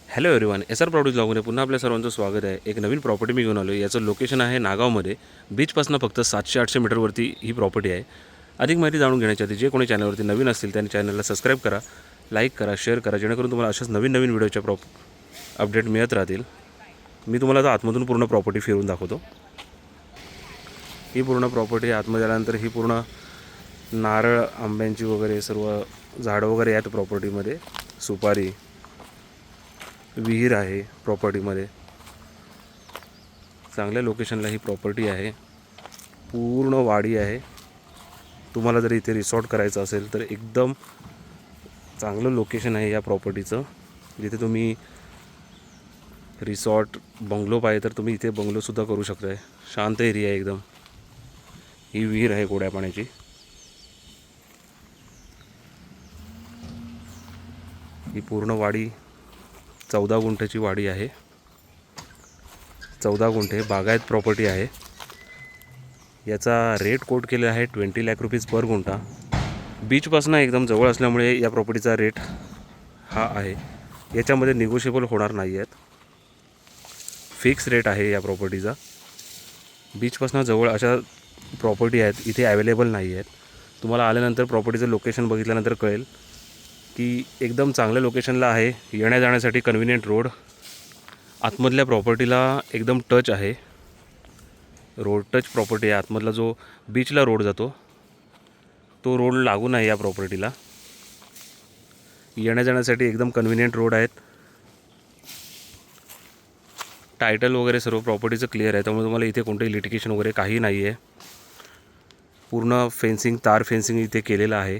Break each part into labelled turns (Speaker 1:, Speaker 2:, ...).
Speaker 1: Hello everyone, SR properties ब्लॉगमध्ये पुन्हा आपल्या सर्वांचं स्वागत आहे। एक नवीन प्रॉपर्टी मी घेऊन आलो आहे। याचं लोकेशन आहे नागावमध्ये। बीचपासून फक्त 700-800 मीटरवरती ही प्रॉपर्टी आहे। अधिक माहिती जाणून घेण्यासाठी जे कोणी चॅनलवरती नवीन असतील त्यांनी चॅनलला सबस्क्राईब करा, लाईक करा, शेअर करा, जेणेकरून तुम्हाला अशाच नवीन व्हिडिओच्या अपडेट मिळत राहतील। मी तुम्हाला आता आतमधून पूर्ण प्रॉपर्टी फिरवून दाखवतो। ही पूर्ण प्रॉपर्टी आतमध्ये आल्यानंतर ही पूर्ण नारळ, आंब्यांची वगैरे सर्व झाडं वगैरे आहेत प्रॉपर्टीमध्ये। सुपारी, विहीर आहे प्रॉपर्टीमध्ये। चांगल्या लोकेशनला ही प्रॉपर्टी आहे। पूर्ण वाडी आहे। तुम्हाला जर इथे रिसॉर्ट करायचं असेल तर एकदम चांगलं लोकेशन आहे या प्रॉपर्टीचं। जिथे तुम्ही रिसॉर्ट, बंगलो पाहिजे तर तुम्ही इथे बंगलोसुद्धा करू शकताय। शांत एरिया आहे एकदम। ही विहीर आहे गोड्या पाण्याची। ही पूर्ण वाडी 14 गुंठ्याची वाडी आहे। 14 गुंठे बागायत प्रॉपर्टी आहे। याचा रेट कोट केलेला आहे 20 लाख रुपीज पर गुंठा। बीचपासून एकदम जवळ असल्यामुळे या प्रॉपर्टीचा रेट हा आहे। याच्यामध्ये निगोशिएबल होणार नाही आहेत। फिक्स रेट आहे या प्रॉपर्टीचा। बीचपासून जवळ अशा प्रॉपर्टी आहेत इथे अवेलेबल नाही आहेत। तुम्हाला आल्यानंतर प्रॉपर्टीचं लोकेशन बघितल्यानंतर कळेल की एकदम चांगल्या लोकेशनला आहे। येण्या जाण्यासाठी कन्व्हिनियंट रोड, आतमधल्या प्रॉपर्टीला एकदम टच आहे। रोड टच प्रॉपर्टी आहे। आतमधला जो बीचला रोड जातो तो रोड लागून आहे या प्रॉपर्टीला। येण्या जाण्यासाठी एकदम कन्व्हिनियंट रोड आहेत। टायटल वगैरे सर्व प्रॉपर्टीचं क्लिअर आहे, त्यामुळे तुम्हाला इथे कोणतेही लिटिगेशन वगैरे काही नाही आहे। पूर्ण फेन्सिंग, तार फेन्सिंग इथे केलेलं आहे।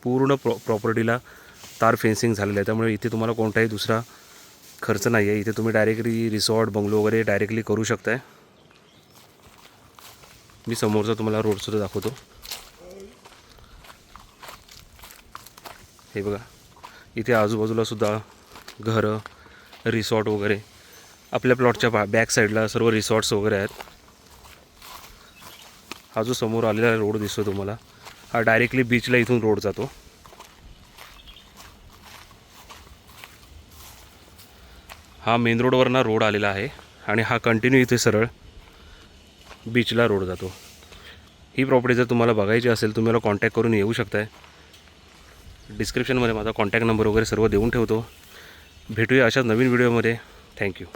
Speaker 1: पूर्ण प्रॉपर्टीला तार फेन्सिंग झालेलं आहे, त्यामुळे इथे तुम्हाला कोणताही दुसरा खर्च नाही आहे। इथे तुम्ही डायरेक्टली रिसॉर्ट, बंगलो वगैरे डायरेक्टली करू शकताय। मी समोरचा तुम्हाला रोडसुद्धा दाखवतो। हे बघा, इथे आजूबाजूला सुद्धा घरं, रिसॉर्ट वगैरे आपल्या प्लॉटच्या बॅक साईडला सर्व रिसॉर्ट्स वगैरे आहेत। हा जो समोर आलेला रोड दिसतो तुम्हाला, हा डायरेक्टली बीचला इथून रोड जातो। हा मेन रोडवरनं रोड आलेला आहे आणि हा कंटिन्यू इथे सरळ बीचला रोड जातो। ही प्रॉपर्टी जर तुम्हाला बघायची असेल तुम्ही मला कॉन्टॅक्ट करून येऊ शकताय। डिस्क्रिप्शनमध्ये माझा कॉन्टॅक्ट नंबर वगैरे सर्व देऊन ठेवतो। भेटूया अशाच नवीन व्हिडिओमध्ये। थँक्यू।